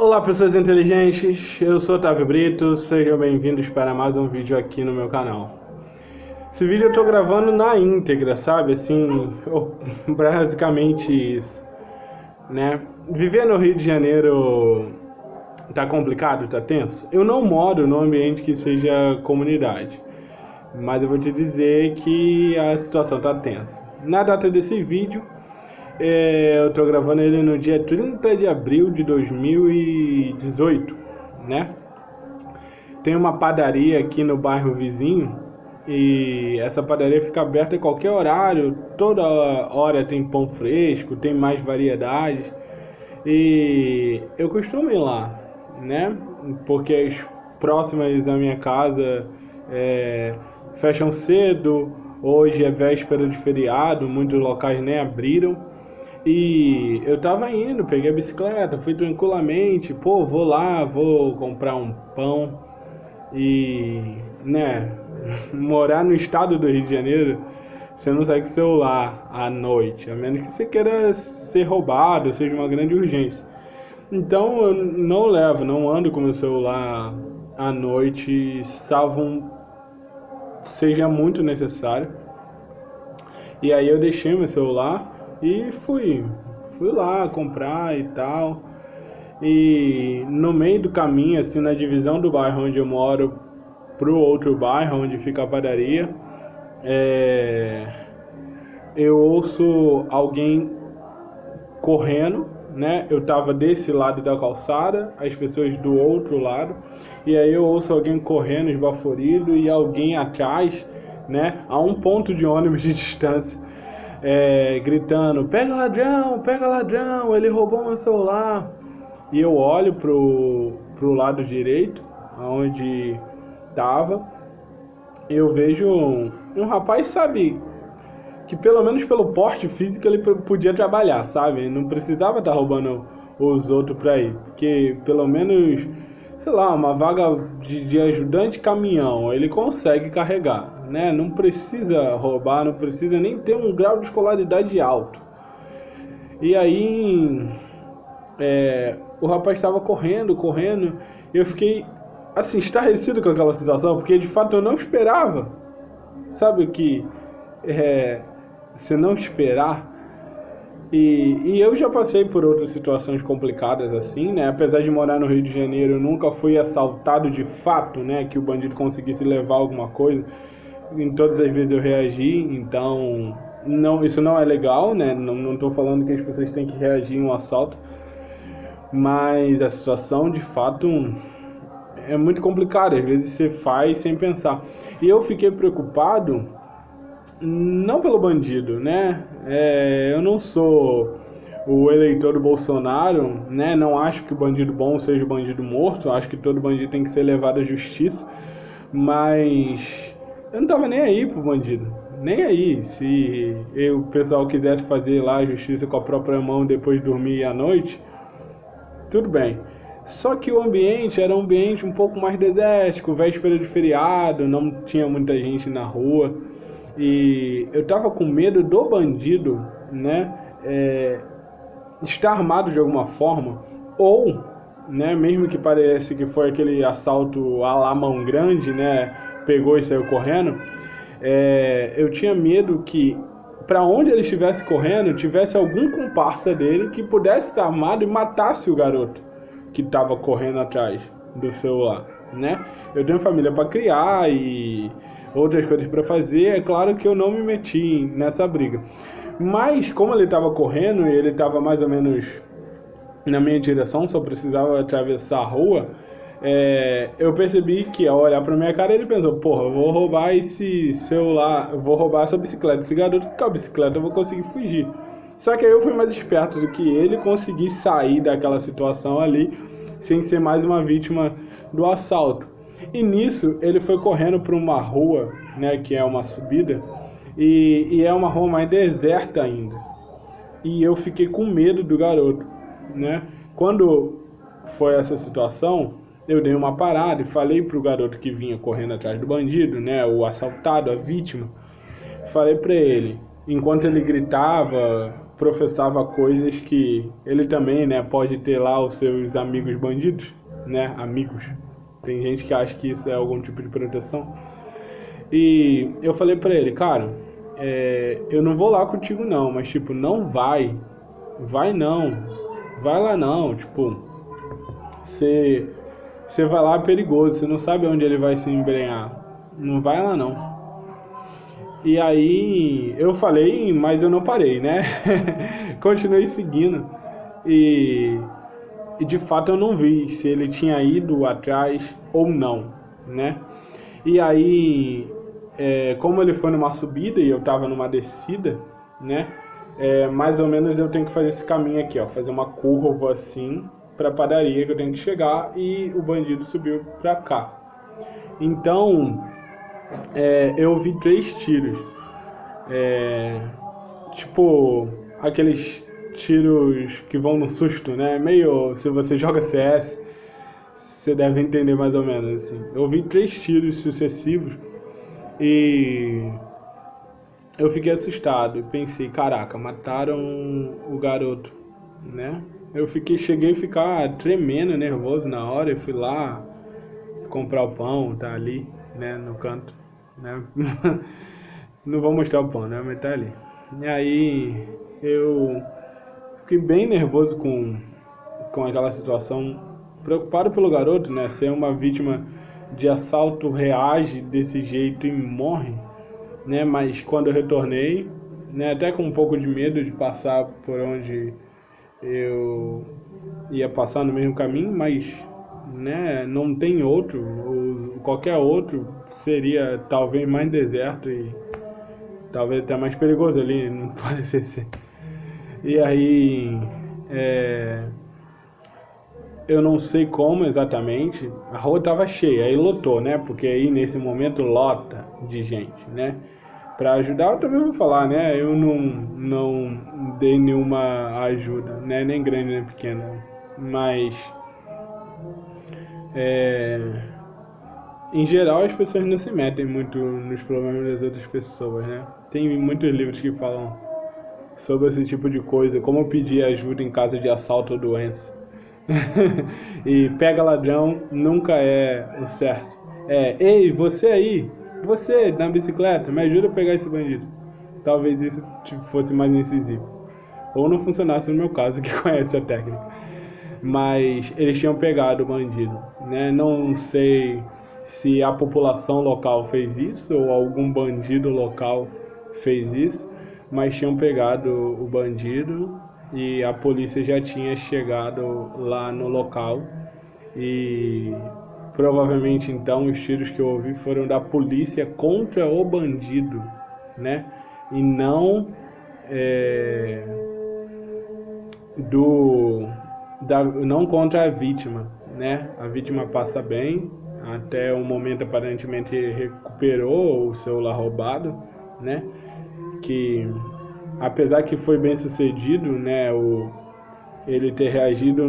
Olá pessoas inteligentes, eu sou Otávio Brito, sejam bem-vindos para mais um vídeo aqui no meu canal. Esse vídeo eu tô gravando na íntegra, sabe, assim, basicamente isso, né? Viver no Rio de Janeiro tá complicado, tá tenso? Eu não moro num ambiente que seja comunidade, mas eu vou te dizer que a situação tá tensa. Na data desse vídeo, eu tô gravando ele no dia 30 de abril de 2018, né? Tem uma padaria aqui no bairro vizinho e essa padaria fica aberta a qualquer horário, toda hora tem pão fresco, tem mais variedades e eu costumo ir lá, né? Porque as próximas da minha casa fecham cedo, hoje é véspera de feriado, muitos locais nem abriram. E eu tava indo, peguei a bicicleta, fui tranquilamente, vou lá, vou comprar um pão e, né, morar no estado do Rio de Janeiro, você não sai com celular à noite, a menos que você queira ser roubado, seja uma grande urgência. Então eu não ando com meu celular à noite, salvo seja muito necessário. E aí eu deixei meu celular e fui lá comprar e tal. E no meio do caminho, assim, na divisão do bairro onde eu moro pro outro bairro onde fica a padaria, eu ouço alguém correndo, né? Eu tava desse lado da calçada, as pessoas do outro lado, e aí eu ouço alguém correndo esbaforido e alguém atrás, né? A um ponto de ônibus de distância, gritando: pega ladrão, ele roubou meu celular. E eu olho pro lado direito, onde tava, eu vejo um rapaz, sabe, que pelo menos pelo porte físico ele podia trabalhar, sabe, não precisava estar roubando os outros pra ir, porque pelo menos, sei lá, uma vaga de ajudante caminhão ele consegue carregar, né? Não precisa roubar, não precisa nem ter um grau de escolaridade alto. E aí o rapaz estava correndo, e eu fiquei assim, estarrecido com aquela situação, porque de fato eu não esperava. Sabe o que você não esperar? E eu já passei por outras situações complicadas assim, né? Apesar de morar no Rio de Janeiro, eu nunca fui assaltado de fato, né? Que o bandido conseguisse levar alguma coisa. Em todas as vezes eu reagi, então isso não é legal, né? Não estou falando que as pessoas têm que reagir em um assalto, mas a situação de fato é muito complicada. Às vezes você faz sem pensar. E eu fiquei preocupado não pelo bandido, né? Eu não sou o eleitor do Bolsonaro, né? Não acho que o bandido bom seja o bandido morto. Acho que todo bandido tem que ser levado à justiça. Mas eu não tava nem aí pro bandido. Nem aí. Se o pessoal quisesse fazer lá a justiça com a própria mão depois de dormir à noite, tudo bem. Só que o ambiente era um ambiente um pouco mais desértico, véspera de feriado, não tinha muita gente na rua. E eu tava com medo do bandido, né, estar armado de alguma forma, ou, né, mesmo que pareça que foi aquele assalto à la mão grande, né, pegou e saiu correndo, eu tinha medo que para onde ele estivesse correndo, tivesse algum comparsa dele que pudesse estar armado e matasse o garoto que estava correndo atrás do celular, né? Eu tenho família para criar e outras coisas para fazer, é claro que eu não me meti nessa briga. Mas como ele estava correndo e ele estava mais ou menos na minha direção, só precisava atravessar a rua, eu percebi que ao olhar pra minha cara ele pensou: porra, eu vou roubar esse celular, eu vou roubar essa bicicleta desse garoto, que com a bicicleta eu vou conseguir fugir. Só que aí eu fui mais esperto do que ele, consegui sair daquela situação ali sem ser mais uma vítima do assalto. E nisso ele foi correndo para uma rua, né, que é uma subida, e é uma rua mais deserta ainda. E eu fiquei com medo do garoto, né? Quando foi essa situação, eu dei uma parada e falei pro garoto que vinha correndo atrás do bandido, né, o assaltado, a vítima, falei pra ele, enquanto ele gritava professava coisas que ele também, né, pode ter lá os seus amigos bandidos, né, amigos. Tem gente que acha que isso é algum tipo de proteção. E eu falei pra ele, cara, eu não vou lá contigo não, mas tipo, não vai não, vai lá não, tipo, você vai lá é perigoso, você não sabe onde ele vai se embrenhar, não vai lá não. E aí eu falei, mas eu não parei, né? Continuei seguindo e, e de fato eu não vi se ele tinha ido atrás ou não, né? E aí, como ele foi numa subida e eu tava numa descida, né? Mais ou menos eu tenho que fazer esse caminho aqui, ó, fazer uma curva assim pra padaria que eu tenho que chegar e o bandido subiu pra cá. Então, eu vi 3 tiros. Tipo, aqueles tiros que vão no susto, né? Meio, se você joga CS, você deve entender mais ou menos assim. Eu vi 3 tiros sucessivos e eu fiquei assustado. Pensei, caraca, mataram o garoto, né? Cheguei a ficar tremendo, nervoso na hora. Eu fui lá comprar o pão, tá ali, né, no canto, né? Não vou mostrar o pão, né, mas tá ali. E aí eu fiquei bem nervoso com aquela situação, preocupado pelo garoto, né, ser uma vítima de assalto, reage desse jeito e morre, né? Mas quando eu retornei, né, até com um pouco de medo de passar por onde eu ia passar no mesmo caminho, mas, né, não tem outro, ou qualquer outro seria talvez mais deserto e talvez até mais perigoso ali, não parecer ser. E aí, eu não sei como exatamente, a rua estava cheia, aí lotou, né? Porque aí nesse momento lota de gente, né? Para ajudar, eu também vou falar, né? Eu não dei nenhuma ajuda, né? Nem grande nem pequena, mas em geral as pessoas não se metem muito nos problemas das outras pessoas, né? Tem muitos livros que falam sobre esse tipo de coisa, como pedir ajuda em caso de assalto ou doença. E pega ladrão nunca é o certo. Ei, você aí, você na bicicleta, me ajuda a pegar esse bandido. Talvez isso fosse mais incisivo. Ou não funcionasse no meu caso, que conhece a técnica. Mas eles tinham pegado o bandido, né? Não sei se a população local fez isso ou algum bandido local fez isso, mas tinham pegado o bandido e a polícia já tinha chegado lá no local e provavelmente então os tiros que eu ouvi foram da polícia contra o bandido, né? E não não contra a vítima, né? A vítima passa bem, até o momento aparentemente recuperou o celular roubado, né? Que apesar que foi bem sucedido, né? Ele ter reagido,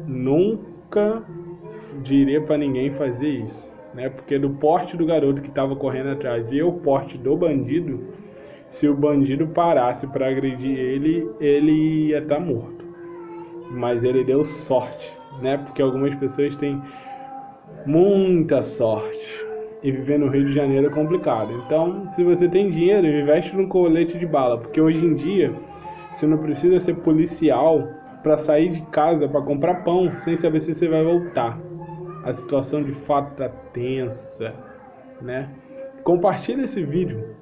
nunca diria para ninguém fazer isso, né? Porque do porte do garoto que estava correndo atrás e o porte do bandido, se o bandido parasse para agredir ele ia estar morto. Mas ele deu sorte, né? Porque algumas pessoas têm muita sorte e viver no Rio de Janeiro é complicado. Então, se você tem dinheiro, investe num colete de bala, porque hoje em dia você não precisa ser policial para sair de casa para comprar pão sem saber se você vai voltar. A situação de fato tá tensa, né? Compartilha esse vídeo.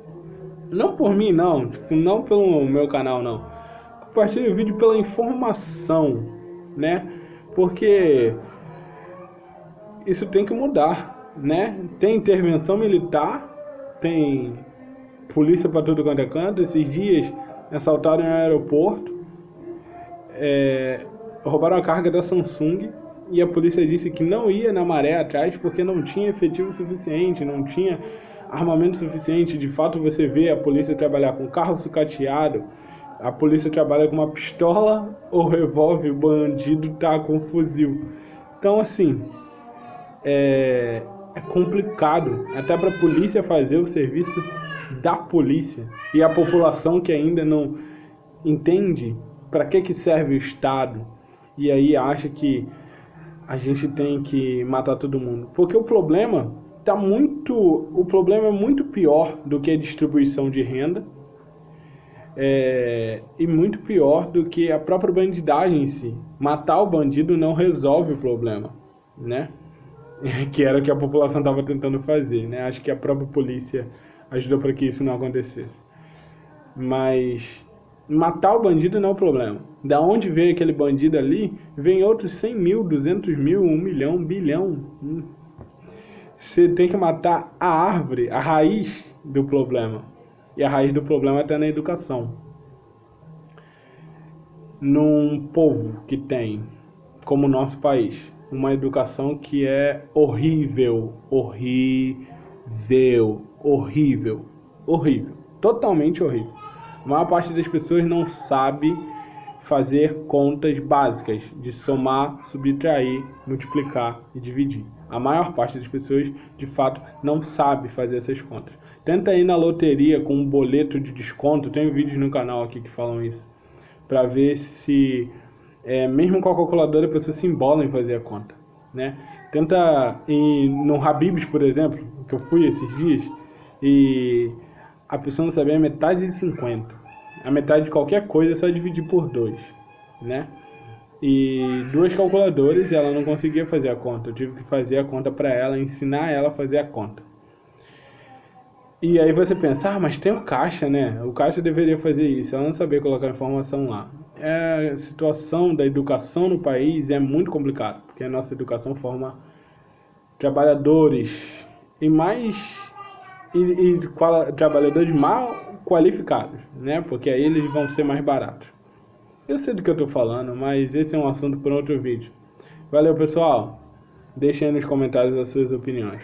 Não por mim não, tipo, não pelo meu canal não. Compartilha o vídeo pela informação, né? Porque isso tem que mudar, né? Tem intervenção militar, tem polícia para tudo quanto é canto. Esses dias assaltaram um aeroporto, roubaram a carga da Samsung e a polícia disse que não ia na maré atrás porque não tinha efetivo suficiente, não tinha armamento suficiente. De fato, você vê a polícia trabalhar com carro sucateado, a polícia trabalha com uma pistola ou revólver, o bandido tá com um fuzil. Então, assim, é complicado até para a polícia fazer o serviço da polícia e a população que ainda entende para que serve o Estado e aí acha que a gente tem que matar todo mundo. Porque o problema é muito pior do que a distribuição de renda, e muito pior do que a própria bandidagem em si. Matar o bandido não resolve o problema, né? Que era o que a população estava tentando fazer, né? Acho que a própria polícia ajudou para que isso não acontecesse. Mas matar o bandido não é o problema. Da onde veio aquele bandido ali, vem outros 100 mil, 200 mil, 1 milhão, 1 bilhão. Você tem que matar a árvore, a raiz do problema. E a raiz do problema está na educação. Num povo que tem, como o nosso país, uma educação que é horrível, totalmente horrível. A maior parte das pessoas não sabe fazer contas básicas de somar, subtrair, multiplicar e dividir. A maior parte das pessoas, de fato, não sabe fazer essas contas. Tenta ir na loteria com um boleto de desconto, tem vídeos no canal aqui que falam isso, para ver se, mesmo com a calculadora, a pessoa se embola em fazer a conta, né? Tenta ir no Habib's, por exemplo, que eu fui esses dias, e a pessoa não sabia a metade de 50. A metade de qualquer coisa é só dividir por 2, né? E 2 calculadoras e ela não conseguia fazer a conta. Eu tive que fazer a conta para ela, ensinar ela a fazer a conta. E aí você pensa, mas tem o caixa, né? O caixa deveria fazer isso, ela não sabia colocar a informação lá. A situação da educação no país é muito complicada, porque a nossa educação forma trabalhadores trabalhadores mal qualificados, né? Porque aí eles vão ser mais baratos. Eu sei do que eu tô falando, mas esse é um assunto para outro vídeo. Valeu, pessoal. Deixem aí nos comentários as suas opiniões.